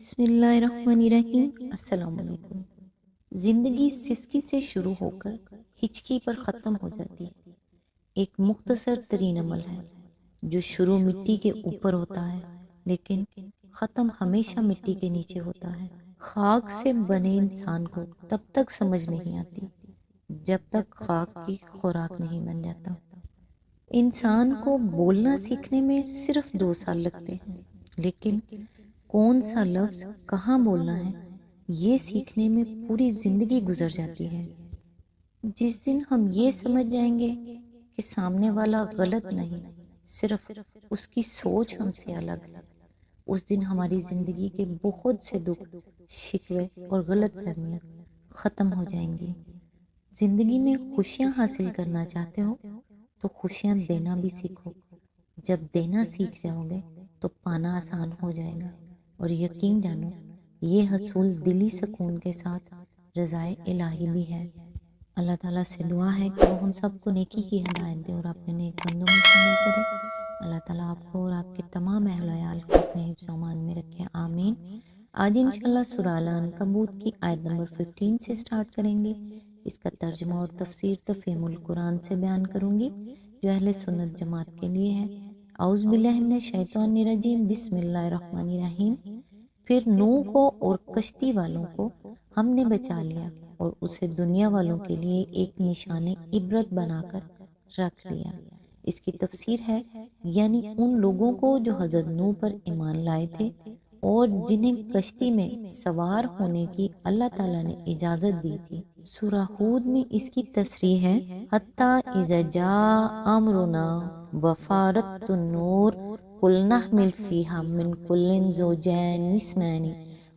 بسم اللہ الرحمن الرحیم۔ السلام علیکم۔ زندگی سسکی سے شروع ہو کر ہچکی پر ختم ہو جاتی ہے۔ ایک مختصر ترین عمل ہے جو شروع مٹی کے اوپر ہوتا ہے لیکن ختم ہمیشہ مٹی کے نیچے ہوتا ہے۔ خاک سے بنے انسان کو تب تک سمجھ نہیں آتی جب تک خاک کی خوراک نہیں بن جاتا۔ انسان کو بولنا سیکھنے میں صرف 2 سال لگتے ہیں، لیکن کون سا لفظ کہاں بولنا ہے یہ سیکھنے میں پوری زندگی گزر جاتی ہے۔ جس دن ہم یہ سمجھ جائیں گے کہ سامنے والا غلط نہیں، صرف اس کی سوچ ہم سے الگ ہے، اس دن ہماری زندگی کے بہت سے دکھ، شکوے اور غلط فہمیاں ختم ہو جائیں گی۔ زندگی میں خوشیاں حاصل کرنا چاہتے ہو تو خوشیاں دینا بھی سیکھو۔ جب دینا سیکھ جاؤ گے تو پانا آسان ہو جائے گا، اور یقین جانو یہ حصول دلی سکون کے ساتھ رضائے الہی بھی ہے۔ اللہ تعالیٰ سے دعا ہے کہ وہ ہم سب کو نیکی کی ہدایت دے اور اپنے نیک بندوں میں شامل کرے۔ اللہ تعالیٰ آپ کو اور آپ کے تمام اہل و عیال کو اپنے حفظ و امان میں رکھے، آمین۔ آج انشاءاللہ سورہ العنکبوت کی آیت نمبر 15 سے سٹارٹ کریں گے۔ اس کا ترجمہ اور تفسیر تفہیم القرآن سے بیان کروں گی جو اہل سنت جماعت کے لیے ہے۔ اعوذ باللہ من الشیطان الرجیم، بسم اللہ الرحمن الرحیم۔ پھر نوح کو اور کشتی والوں کو ہم نے بچا لیا اور اسے دنیا والوں کے لیے ایک نشان عبرت بنا کر رکھ دیا۔ اس کی تفسیر ہے یعنی ان لوگوں کو جو حضرت نوح پر ایمان لائے تھے اور جنہیں کشتی میں سوار ہونے کی اللہ تعالیٰ نے اجازت دی تھی۔ سورہ ہود میں اس کی تصریح ہے، حتیٰ اذا جاء امرنا وفارت النور قل نحمل فیہا من کل زوجین اثنین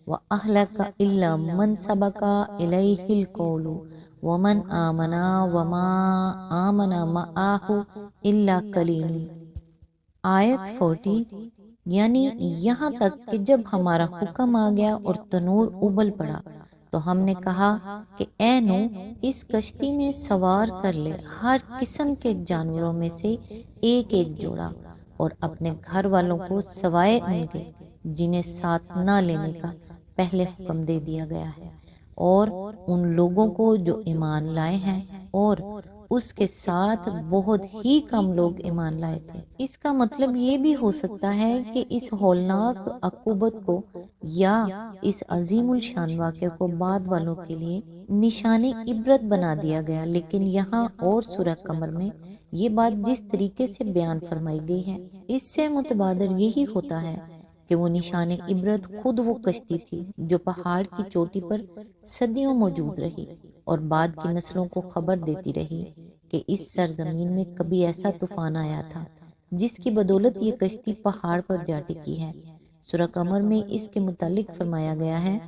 وأہلک الا من سبق الیہ القول ومن آمن وما آمن معہ الا قلیل۔ آیت 40 یعنی یہاں تک کہ جب ہمارا حکم آ گیا اور تنور ابل پڑا تو ہم نے کہا کہ اے نوح اس کشتی میں سوار کر لے ہر قسم کے جانوروں میں سے ایک ایک جوڑا، اور اپنے گھر والوں کو سوائے ان کے جنہیں ساتھ نہ لینے کا پہلے حکم دے دیا گیا ہے، اور ان لوگوں کو جو ایمان لائے ہیں اور اس کے ساتھ بہت ہی کم لوگ ایمان لائے تھے۔ اس کا مطلب یہ بھی ہو سکتا ہے کہ اس ہولناک عقوبت کو یا اس عظیم الشان واقعے کو بعد والوں کے لیے نشان عبرت بنا دیا گیا، لیکن یہاں اور سورہ قمر میں یہ بات جس طریقے سے بیان فرمائی گئی ہے اس سے متبادر یہی ہوتا ہے کہ وہ نشان عبرت خود وہ کشتی تھی جو پہاڑ کی چوٹی پر صدیوں موجود رہی اور بعد کی نسلوں کو خبر دیتی رہی کہ اس سرزمین میں کبھی ایسا طوفان آیا تھا جس کی بدولت یہ کشتی پہاڑ پر جا ٹکی ہے۔ سورہ قمر میں اس کے متعلق فرمایا گیا ہے،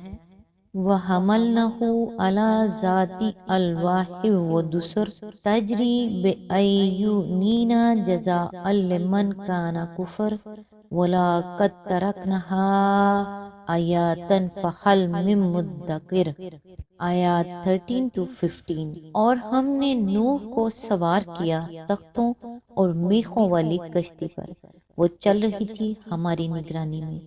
وَحَمَلْنَهُ عَلَى ذَاتِ أَلْوَاحٍ وَدُسُرٍ تَجْرِي بِأَعْيُنِنَا جَزَاءً لِمَنْ كَانَ كُفِرَ وَلَقَدْ تَرَكْنَاهَا آیَاتًا فَهَلْ مِن مُدَّکِرٍ۔ آیات 13 to 15۔ اور ہم نے نوح کو سوار کیا تختوں اور میخوں والی کشتی پر، وہ چل رہی تھی ہماری نگرانی میں،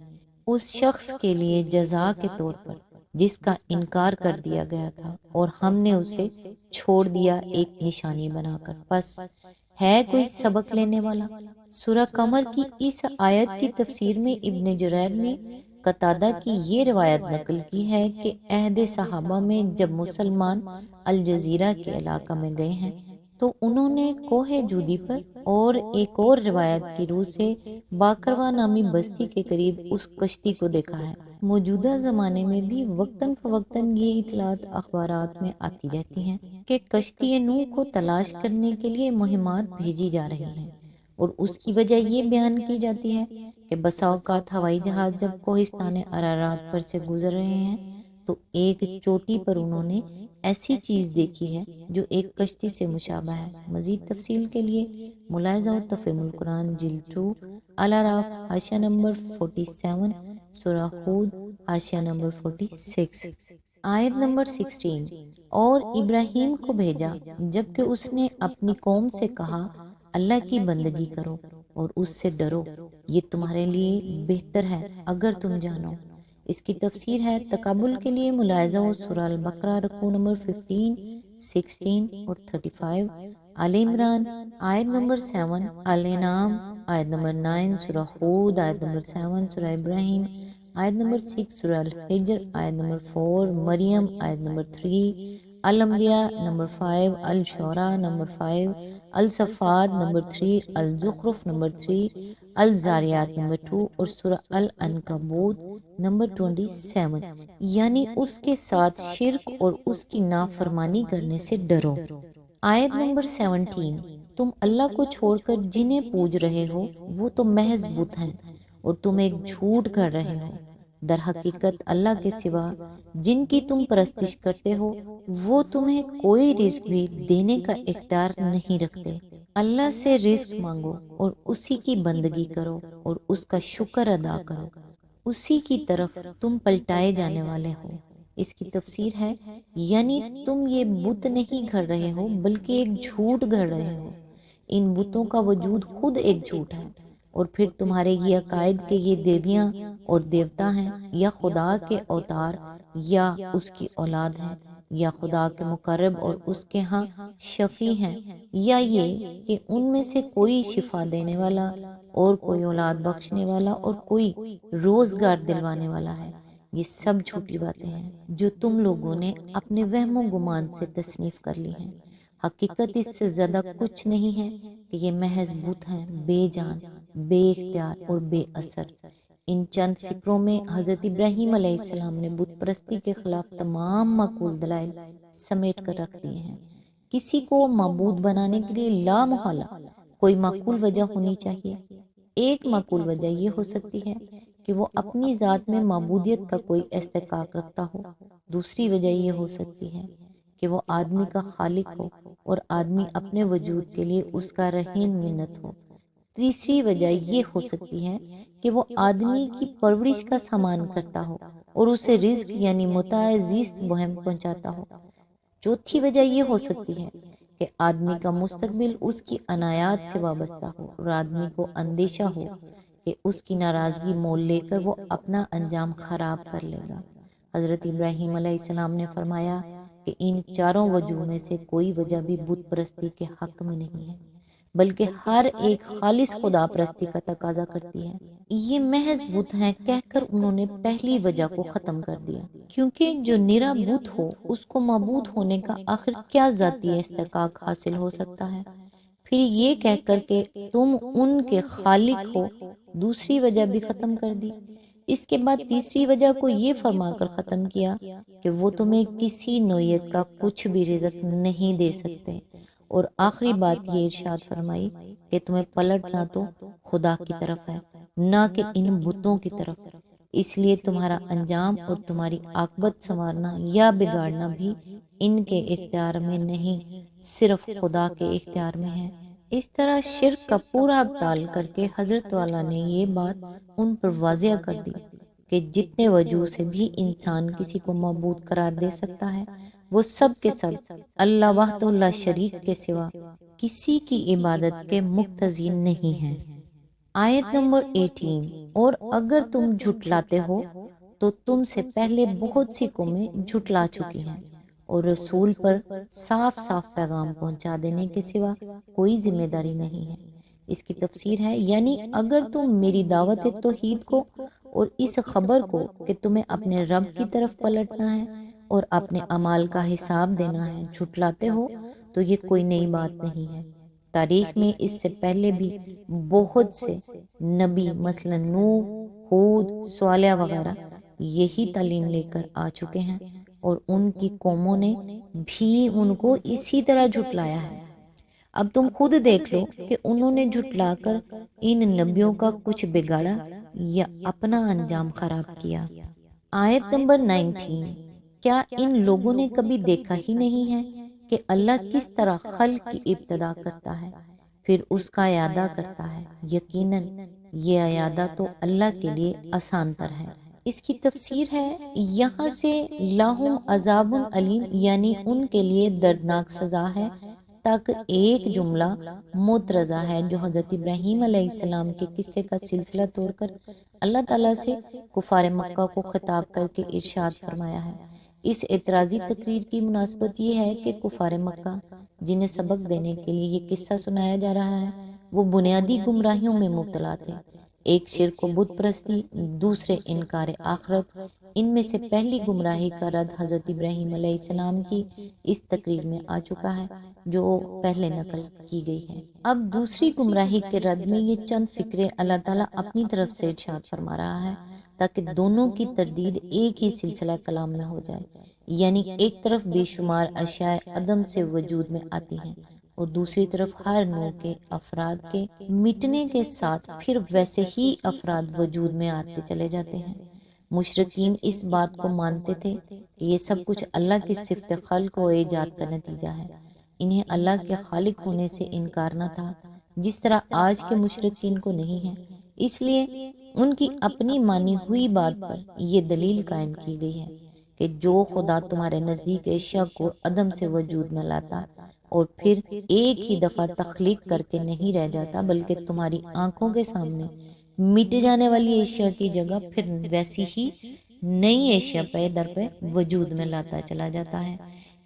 اس شخص کے لیے جزا کے طور پر جس کا انکار کر دیا گیا تھا، اور ہم نے اسے چھوڑ دیا ایک نشانی بنا کر۔ پس ہے کوئی سبق لینے والا؟ سورہ قمر کی اس آیت کی تفسیر میں ابن جریر نے قتادہ کی یہ روایت نقل کی ہے کہ عہد صحابہ میں جب مسلمان الجزیرہ کے علاقہ میں گئے ہیں تو انہوں نے کوہ جودی پر اور ایک اور روایت کی روح سے باقروا نامی بستی کے قریب اس کشتی کو دیکھا ہے۔ موجودہ زمانے میں بھی وقتاً فوقتاً یہ اطلاعات اخبارات میں آتی رہتی ہیں کہ کشتی نوح کو تلاش کرنے کے لیے مہمات بھیجی جا رہی ہیں، اور اس کی وجہ یہ بیان کی جاتی ہے کہ بسا اوقات ہوائی جہاز جب کوہستان ارارات پر سے گزر رہے ہیں تو ایک چوٹی پر انہوں نے ایسی چیز دیکھی ہے جو ایک کشتی سے مشابہ ہے۔ مزید تفصیل کے لیے ملاحظہ و تفہیم القرآن جلد 2 الاعراف حاشیہ نمبر 47، سورہ ہود حاشیہ نمبر 46۔ آیت نمبر 16۔ اور ابراہیم کو بھیجا جبکہ اس نے اپنی قوم سے کہا، اللہ کی بندگی کرو اور اس سے ڈرو، یہ تمہارے لیے بہتر ہے اگر تم جانو۔ اس کی تفسیر ہے تقابل کے لیے ملاحظہ ہو سورہ البقرہ رکوع نمبر 15، 16 اور 35، آل عمران آیت نمبر 7، آل انعام آیت نمبر 9، سورہ ہود آیت نمبر 7، سورہ ابراہیم آیت نمبر 6، سورہ الحجر آیت نمبر 4، مریم آیت نمبر 3، الانبیاء نمبر 5، الشعراء نمبر 5، الصفات نمبر 3، الزخرف نمبر 3، الزاریات نمبر 2 اور سورہ العنکبوت نمبر 27، یعنی اس کے ساتھ شرک اور اس کی نافرمانی کرنے سے ڈرو۔ آیت نمبر 17، تم اللہ کو چھوڑ کر جنہیں پوج رہے ہو وہ تو محض بت ہیں اور تم ایک جھوٹ کر رہے ہو، در حقیقت اللہ کے سوا جن کی تم پرستش کرتے ہو وہ تمہیں کوئی رزق بھی دینے کا اختیار نہیں رکھتے۔ اللہ سے رزق مانگو اور اسی کی بندگی کرو اور اس کا شکر ادا کرو، اسی کی طرف تم پلٹائے جانے والے ہو۔ اس کی تفسیر ہے یعنی تم یہ بت نہیں گھڑ رہے ہو بلکہ ایک جھوٹ گھڑ رہے ہو۔ ان بتوں کا وجود خود ایک جھوٹ ہے اور پھر تمہارے یہ عقائد کہ یہ دیویاں اور دیوتا ہیں یا خدا کے اوتار یا اس کی اولاد ہیں یا خدا کے مقرب اور اس کے ہاں شفیع ہیں، یا یہ کہ ان میں سے کوئی شفا دینے والا اور کوئی اولاد بخشنے والا اور کوئی روزگار دلوانے والا ہے، یہ سب جھوٹی باتیں ہیں جو تم لوگوں نے اپنے وہم و گمان سے تصنیف کر لی ہیں۔ حقیقت اس سے زیادہ کچھ نہیں ہے کہ یہ محض بت ہیں، بے جان، بے اختیار اور بے اثر۔ ان چند فکروں میں حضرت ابراہیم علیہ السلام نے بت پرستی کے خلاف تمام معقول دلائل سمیٹ کر رکھ دیے ہیں۔ کسی کو معبود بنانے کے لیے لا محالہ کوئی معقول وجہ ہونی چاہیے۔ ایک معقول وجہ یہ ہو سکتی ہے کہ وہ اپنی ذات میں معبودیت کا کوئی استحقاق رکھتا ہو، دوسری وجہ یہ ہو سکتی ہے کہ وہ آدمی کا خالق ہو اور آدمی اپنے وجود کے لیے اس کا رہین منت ہو، تیسری وجہ یہ ہو سکتی ہے کہ وہ آدمی کی پرورش کا سامان کرتا ہو اور اسے رزق یعنی متاع زیست مہم پہنچاتا ہو، چوتھی وجہ یہ ہو سکتی ہے کہ آدمی کا مستقبل اس کی عنایات سے وابستہ ہو اور آدمی کو اندیشہ ہو کہ اس کی ناراضگی مول لے کر وہ اپنا انجام خراب کر لے گا۔ حضرت ابراہیم علیہ السلام نے فرمایا کہ ان چاروں وجوہ میں سے کوئی وجہ بھی بت پرستی کے حق میں نہیں ہے، بلکہ ہر ایک خالص خدا پرستی کا تقاضا کرتی ہے۔ یہ محض بت ہیں کہہ کر انہوں نے پہلی وجہ کو ختم کر دیا، کیونکہ جو نرا بت ہو اس کو معبود ہونے کا آخر کیا ذاتی استحقاق حاصل ہو سکتا ہے؟ پھر یہ کہہ کر کہ تم ان کے خالق ہو، دوسری وجہ بھی ختم کر دی۔ اس کے بعد تیسری وجہ کو یہ فرما کر ختم کیا کہ وہ تمہیں کسی نوعیت کا کچھ بھی رزق نہیں دے سکتے، اور آخری بات یہ ارشاد فرمائی کہ تمہیں پلٹنا تو خدا کی طرف ہے نہ کہ ان بتوں کی طرف، اس لیے تمہارا انجام اور تمہاری عاقبت سنوارنا یا بگاڑنا بھی ان کے اختیار میں نہیں، صرف خدا کے اختیار میں ہے۔ اس طرح شرک کا پورا ابطال کر کے حضرت والا نے یہ بات ان پر واضح کر دی کہ جتنے وجوہ سے بھی انسان کسی کو معبود قرار دے سکتا ہے وہ سب کے سب اللہ وحدہ لا شریک کے سوا کسی کی عبادت کے مقتضی نہیں ہیں۔ آیت نمبر 18، اور اگر تم جھٹلاتے ہو تو تم سے پہلے بہت سی قومیں جھٹلا چکی ہیں اور رسول پر صاف صاف پیغام پہنچا دینے کے سوا کوئی ذمہ داری نہیں ہے۔ اس کی تفسیر ہے یعنی اگر تم میری دعوت توحید کو اور اس خبر کو کہ تمہیں اپنے رب کی طرف پلٹنا ہے اور اپنے اعمال کا حساب دینا ہے جھٹلاتے ہو تو یہ کوئی نئی بات نہیں ہے۔ تاریخ میں اس سے پہلے بھی بہت سے نبی مثلا نوح، ہود، صالح وغیرہ یہی تعلیم لے کر آ چکے ہیں اور ان کی قوموں نے بھی ان کو اسی طرح جھٹلایا ہے۔ اب تم خود دیکھ لو کہ انہوں نے جھٹلا کر ان نبیوں کا کچھ بگاڑا یا اپنا انجام خراب کیا۔ آیت نمبر 19، کیا ان لوگوں نے کبھی دیکھا ہی نہیں ہے کہ اللہ کس طرح خلق کی ابتدا کرتا ہے پھر اس کا اعادہ کرتا ہے؟ یقیناً یہ اعادہ تو اللہ کے لیے آسان تر ہے۔ اس کی تفسیر ہے یہاں سے لہم عذاب علیم یعنی ان کے لیے دردناک سزا ہے تک ایک جملہ مترضع ہے جو حضرت ابراہیم علیہ السلام کے قصے کا سلسلہ توڑ کر اللہ تعالیٰ سے کفار مکہ کو خطاب کر کے ارشاد فرمایا ہے۔ اس اعتراضی تقریر کی مناسبت یہ ہے کہ کفار مکہ جنہیں سبق دینے کے لیے یہ قصہ سنایا جا رہا ہے وہ بنیادی گمراہیوں میں مبتلا تھے، ایک شرک و بت پرستی، دوسرے انکار آخرت۔ ان میں سے پہلی گمراہی کا رد حضرت ابراہیم علیہ السلام کی اس تقریر میں آ چکا ہے جو پہلے نقل کی گئی ہے۔ اب دوسری گمراہی کے رد میں یہ چند فکرے اللہ تعالیٰ اپنی طرف سے ارشاد فرما رہا ہے تاکہ دونوں کی تردید ایک ہی سلسلہ کلام میں ہو جائے، یعنی ایک طرف بے شمار اشیاء عدم سے وجود میں آتی ہیں اور دوسری طرف ہر نوع کے افراد کے مٹنے کے ساتھ پھر ویسے ہی افراد وجود میں آتے چلے جاتے ہیں۔ مشرکین اس بات کو مانتے تھے کہ یہ سب کچھ اللہ کی صفت خلق و ایجاد کا نتیجہ ہے، انہیں اللہ کے خالق ہونے سے انکار نہ تھا جس طرح آج کے مشرکین کو نہیں ہے۔ اس لیے ان کی اپنی مانی ہوئی بات پر یہ دلیل قائم کی گئی ہے کہ جو خدا تمہارے نزدیک اشیاء کو عدم سے وجود میں لاتا اور پھر ایک ہی دفعہ تخلیق کر کے نہیں رہ جاتا بلکہ تمہاری آنکھوں کے سامنے مٹ جانے والی اشیاء کی جگہ پھر ویسی ہی نئی اشیاء پے در پہ وجود میں لاتا چلا جاتا ہے،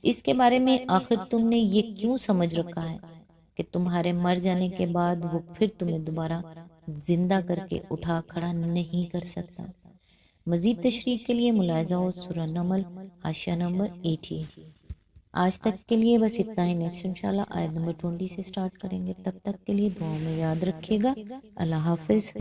اس کے بارے میں آخر تم نے یہ کیوں سمجھ رکھا ہے کہ تمہارے مر جانے کے بعد وہ پھر تمہیں دوبارہ زندہ کر کے اٹھا کھڑا نہیں کر سکتا۔ مزید تشریح کے لیے ملاحظہ ہو سورہ نمل حاشیہ نمبر 80۔ آج تک کے لیے بس اتنا ہی، نیکسٹ انشاءاللہ آیت نمبر 20 سے سٹارٹ کریں گے، تب تک کے لیے دعاؤں میں یاد رکھیے گا۔ اللہ حافظ۔